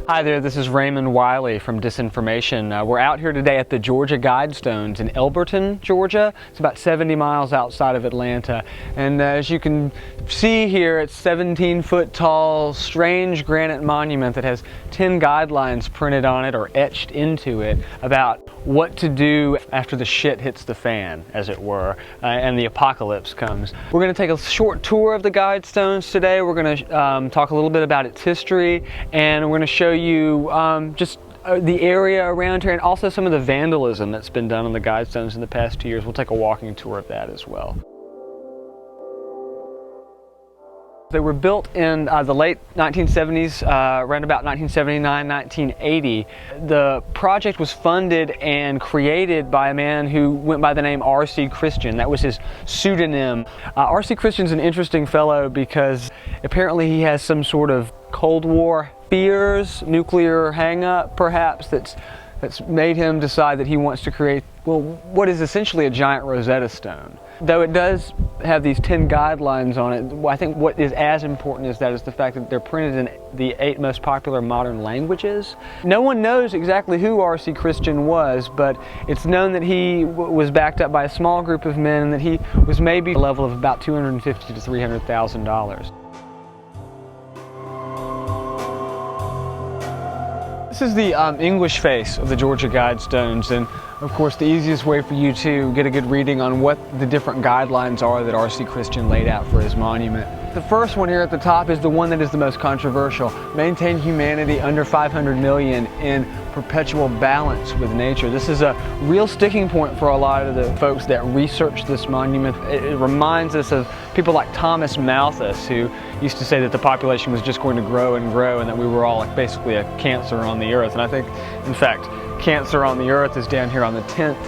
Hi there, this is Raymond Wiley from Disinformation. We're out here today at the Georgia Guidestones in Elberton, Georgia. It's about 70 miles outside of Atlanta. And as you can see here, it's 17-foot tall, strange granite monument that has 10 guidelines printed on it or etched into it about what to do after the shit hits the fan, as it were, and the apocalypse comes. We're going to take a short tour of the Guidestones today. We're going to talk a little bit about its history, and we're going to show you just the area around here and also some of the vandalism that's been done on the Guidestones in the past 2 years. We'll take a walking tour of that as well. They were built in the late 1970s, around about 1979, 1980. The project was funded and created by a man who went by the name R.C. Christian. That was his pseudonym. R.C. Christian's an interesting fellow because apparently he has some sort of Cold War fears, nuclear hang-up perhaps, that's made him decide that he wants to create, well, what is essentially a giant Rosetta Stone. Though it does have these 10 guidelines on it, I think what is as important as that is the fact that they're printed in the 8 most popular modern languages. No one knows exactly who R.C. Christian was, but it's known that he was backed up by a small group of men and that he was maybe a level of about $250,000 to $300,000. This is the English face of the Georgia Guidestones, and of course the easiest way for you to get a good reading on what the different guidelines are that R.C. Christian laid out for his monument. The first one here at the top is the one that is the most controversial. Maintain humanity under 500 million in perpetual balance with nature. This is a real sticking point for a lot of the folks that research this monument. It reminds us of people like Thomas Malthus, who used to say that the population was just going to grow and grow and that we were all like basically a cancer on the earth. And I think, in fact, cancer on the earth is down here on the 10th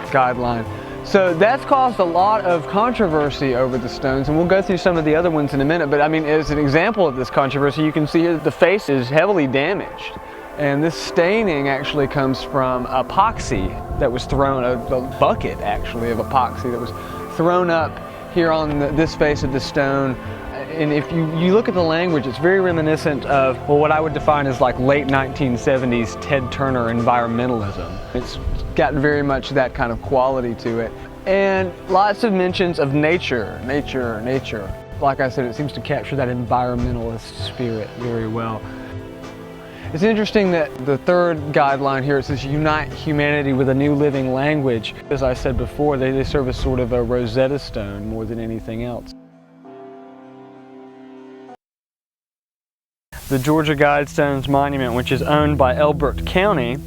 guideline. So that's caused a lot of controversy over the stones, and we'll go through some of the other ones in a minute, but I mean, as an example of this controversy, you can see here that the face is heavily damaged. And this staining actually comes from epoxy that was thrown, a bucket actually of epoxy that was thrown up here on this face of the stone. And if you look at the language, it's very reminiscent of, well, what I would define as like late 1970s Ted Turner environmentalism. It's got very much that kind of quality to it. And lots of mentions of nature, nature, nature. Like I said, it seems to capture that environmentalist spirit very well. It's interesting that the third guideline here, it says unite humanity with a new living language. As I said before, they serve as sort of a Rosetta Stone more than anything else. The Georgia Guidestones Monument, which is owned by Elbert County,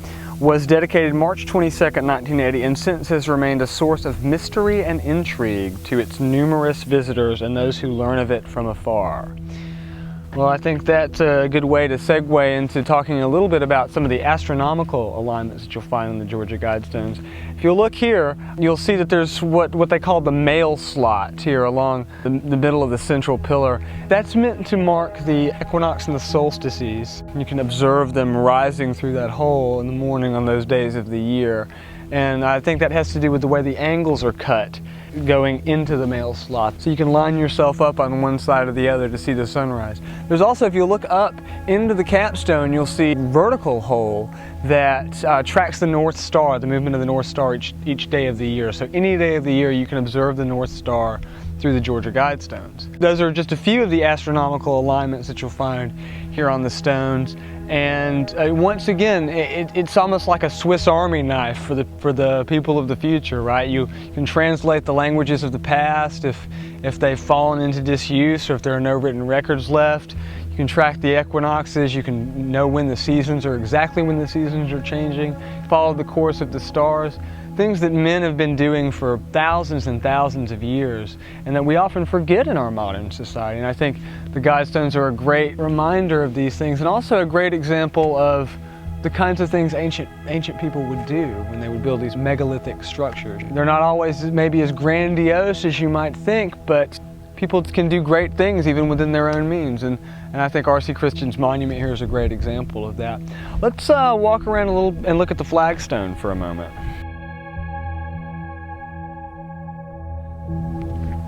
was dedicated March 22, 1980, and since has remained a source of mystery and intrigue to its numerous visitors and those who learn of it from afar. Well, I think that's a good way to segue into talking a little bit about some of the astronomical alignments that you'll find in the Georgia Guidestones. If you'll look here, you'll see that there's what they call the mail slot here along the middle of the central pillar. That's meant to mark the equinox and the solstices. You can observe them rising through that hole in the morning on those days of the year. And I think that has to do with the way the angles are cut going into the mail slot. So you can line yourself up on one side or the other to see the sunrise. There's also, if you look up into the capstone, you'll see a vertical hole that tracks the North Star, the movement of the North Star each day of the year. So any day of the year you can observe the North Star through the Georgia Guidestones. Those are just a few of the astronomical alignments that you'll find here on the stones. And once again, it's almost like a Swiss Army knife for the people of the future, right? You can translate the languages of the past if they've fallen into disuse or if there are no written records left. You can track the equinoxes, you can know when the seasons are, exactly when the seasons are changing, follow the course of the stars. Things that men have been doing for thousands and thousands of years and that we often forget in our modern society. And I think the Guidestones are a great reminder of these things and also a great example of the kinds of things ancient people would do when they would build these megalithic structures. They're not always maybe as grandiose as you might think, but people can do great things even within their own means. And I think R.C. Christian's monument here is a great example of that. Let's walk around a little and look at the flagstone for a moment.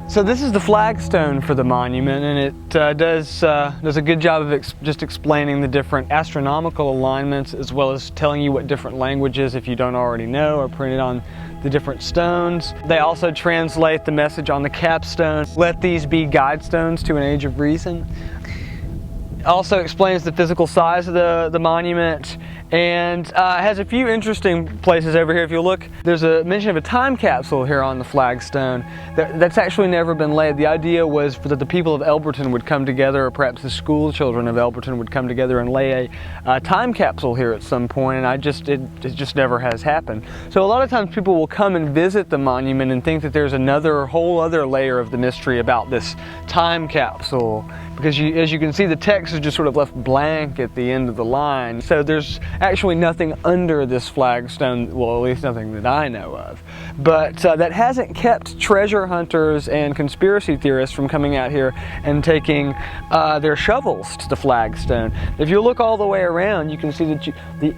So this is the flagstone for the monument, and it does a good job of just explaining the different astronomical alignments, as well as telling you what different languages, if you don't already know, are printed on the different stones. They also translate the message on the capstone. Let these be guidestones to an age of reason. It also explains the physical size of the monument, and has a few interesting places over here. If you look, there's a mention of a time capsule here on the flagstone that's actually never been laid. The idea was that the people of Elberton would come together, or perhaps the school children of Elberton would come together and lay a time capsule here at some point, and it just never has happened. So a lot of times people will come and visit the monument and think that there's another whole other layer of the mystery about this time capsule, because as you can see, the text is just sort of left blank at the end of the line. So there's actually nothing under this flagstone, well, at least nothing that I know of. But that hasn't kept treasure hunters and conspiracy theorists from coming out here and taking their shovels to the flagstone. If you look all the way around, you can see that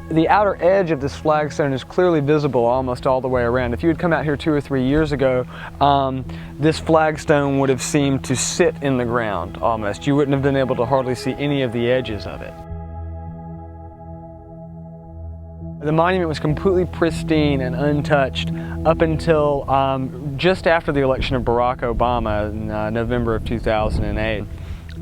the outer edge of this flagstone is clearly visible almost all the way around. If you had come out here 2 or 3 years ago, this flagstone would have seemed to sit in the ground almost. You wouldn't have been able to hardly see any of the edges of it. The monument was completely pristine and untouched up until just after the election of Barack Obama in November of 2008.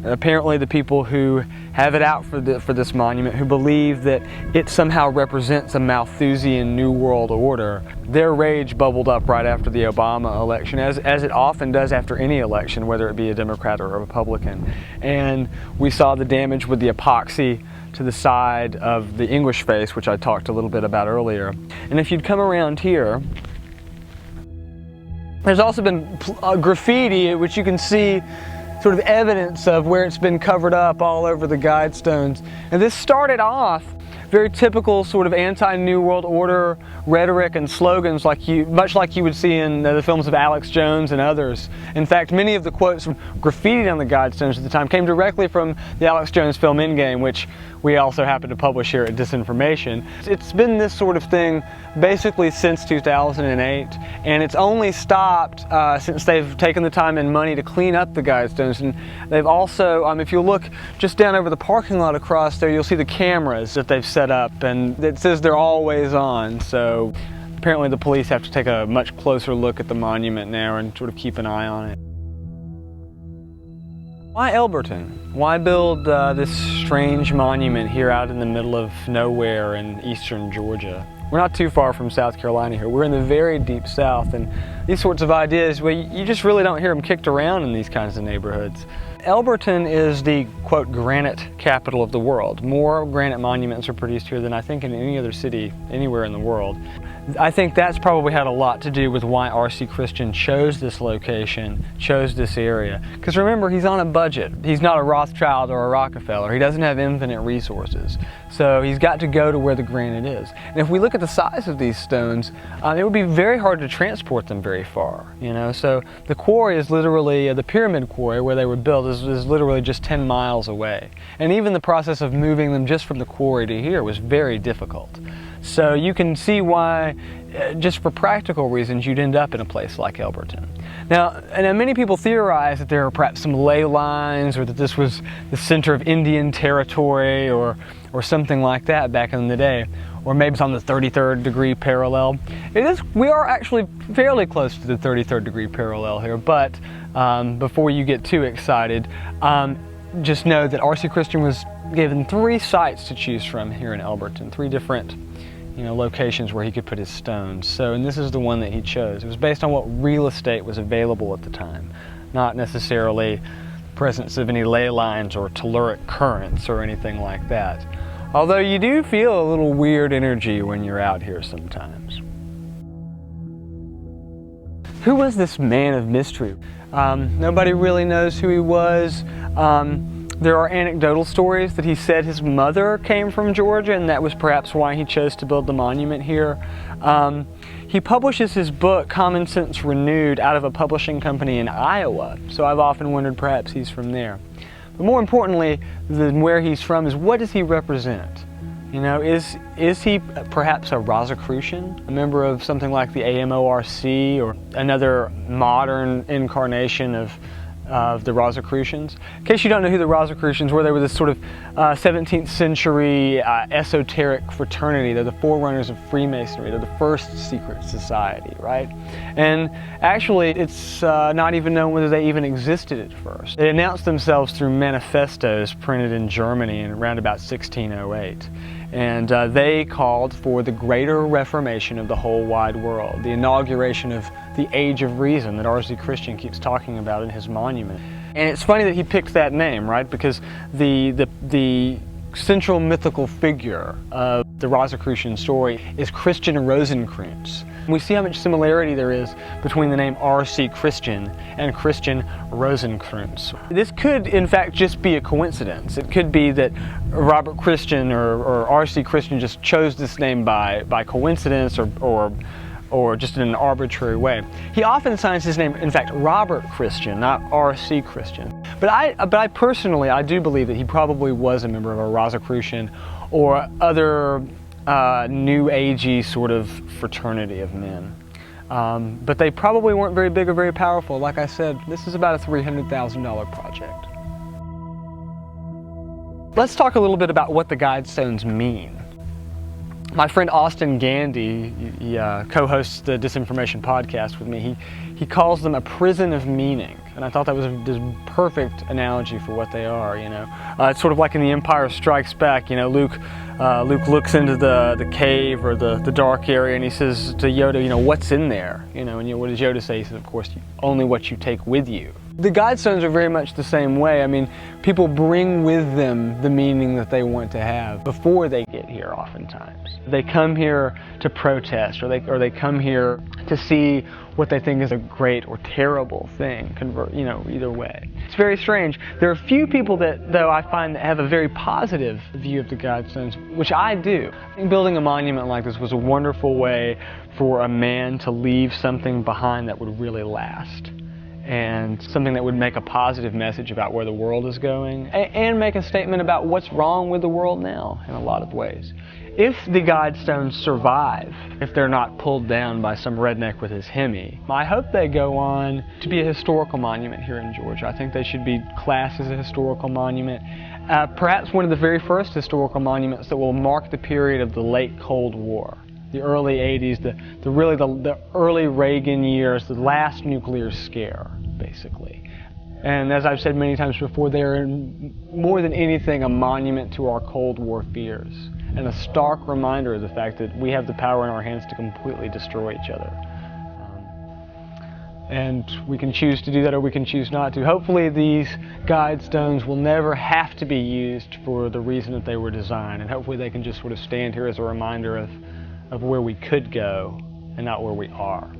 Apparently the people who have it out for this monument, who believe that it somehow represents a Malthusian New World Order, their rage bubbled up right after the Obama election, as it often does after any election, whether it be a Democrat or a Republican. And we saw the damage with the epoxy to the side of the English face, which I talked a little bit about earlier. And if you'd come around here, there's also been graffiti, which you can see sort of evidence of where it's been covered up all over the Guidestones. And this started off very typical sort of anti-New World Order rhetoric and slogans, much like you would see in the films of Alex Jones and others. In fact, many of the quotes from graffitied on the Guidestones at the time came directly from the Alex Jones film Endgame, which we also happen to publish here at Disinformation. It's been this sort of thing basically since 2008, and it's only stopped since they've taken the time and money to clean up the Guidestones. And they've also, if you look just down over the parking lot across there, you'll see the cameras that they've set up, and it says they're always on. So apparently the police have to take a much closer look at the monument now and sort of keep an eye on it. Why Elberton? Why build this strange monument here out in the middle of nowhere in eastern Georgia? We're not too far from South Carolina here. We're in the very deep South, and these sorts of ideas, well, you just really don't hear them kicked around in these kinds of neighborhoods. Elberton is the, quote, granite capital of the world. More granite monuments are produced here than I think in any other city anywhere in the world. I think that's probably had a lot to do with why R.C. Christian chose this location, chose this area. Because remember, he's on a budget. He's not a Rothschild or a Rockefeller. He doesn't have infinite resources. So he's got to go to where the granite is. And if we look at the size of these stones, it would be very hard to transport them very far. So the quarry is literally, the pyramid quarry where they were built is literally just 10 miles away. And even the process of moving them just from the quarry to here was very difficult. So you can see why, just for practical reasons, you'd end up in a place like Elberton. Now, many people theorize that there are perhaps some ley lines, or that this was the center of Indian territory, or something like that back in the day. Or maybe it's on the 33rd degree parallel. We are actually fairly close to the 33rd degree parallel here, but before you get too excited, just know that R.C. Christian was given 3 sites to choose from here in Elberton, 3 different locations where he could put his stones. And this is the one that he chose. It was based on what real estate was available at the time, not necessarily the presence of any ley lines or telluric currents or anything like that. Although you do feel a little weird energy when you're out here sometimes. Who was this man of mystery? Nobody really knows who he was. There are anecdotal stories that he said his mother came from Georgia, and that was perhaps why he chose to build the monument here. He publishes his book, Common Sense Renewed, out of a publishing company in Iowa, so I've often wondered perhaps he's from there. But more importantly than where he's from is, what does he represent? You know, is he perhaps a Rosicrucian, a member of something like the AMORC or another modern incarnation of the Rosicrucians? In case you don't know who the Rosicrucians were, they were this sort of 17th century esoteric fraternity. They're the forerunners of Freemasonry. They're the first secret society, right? And actually, it's not even known whether they even existed at first. They announced themselves through manifestos printed in Germany in around about 1608. And they called for the greater reformation of the whole wide world, the inauguration of the Age of Reason that R.C. Christian keeps talking about in his monument. And it's funny that he picked that name, right? Because the central mythical figure of the Rosicrucian story is Christian Rosenkreuz. We see how much similarity there is between the name R.C. Christian and Christian Rosenkreuz. This could, in fact, just be a coincidence. It could be that Robert Christian or R.C. Christian just chose this name by coincidence or just in an arbitrary way. He often signs his name, in fact, Robert Christian, not R.C. Christian. But I personally, I do believe that he probably was a member of a Rosicrucian or other New Agey sort of fraternity of men. But they probably weren't very big or very powerful. Like I said, this is about a $300,000 project. Let's talk a little bit about what the Guidestones mean. My friend Austin Gandy, he co-hosts the Disinformation podcast with me. He calls them a prison of meaning, and I thought that was a perfect analogy for what they are. You know, it's sort of like in The Empire Strikes Back. You know, Luke looks into the cave or the dark area, and he says to Yoda, you know, what's in there? You know, and what does Yoda say? He says, of course, only what you take with you. The Guidestones are very much the same way. I mean, people bring with them the meaning that they want to have before they get here oftentimes. They come here to protest, or they come here to see what they think is a great or terrible thing, you know, either way. It's very strange. There are a few people that, though, I find that have a very positive view of the Guidestones, which I do. I think building a monument like this was a wonderful way for a man to leave something behind that would really last, and something that would make a positive message about where the world is going, and make a statement about what's wrong with the world now in a lot of ways. If the Guidestones survive, if they're not pulled down by some redneck with his Hemi, I hope they go on to be a historical monument here in Georgia. I think they should be classed as a historical monument. Perhaps one of the very first historical monuments that will mark the period of the late Cold War. The early 80s, the early Reagan years, the last nuclear scare, basically. And as I've said many times before, they are more than anything a monument to our Cold War fears, and a stark reminder of the fact that we have the power in our hands to completely destroy each other. And we can choose to do that, or we can choose not to. Hopefully these Guidestones will never have to be used for the reason that they were designed, and hopefully they can just sort of stand here as a reminder of where we could go and not where we are.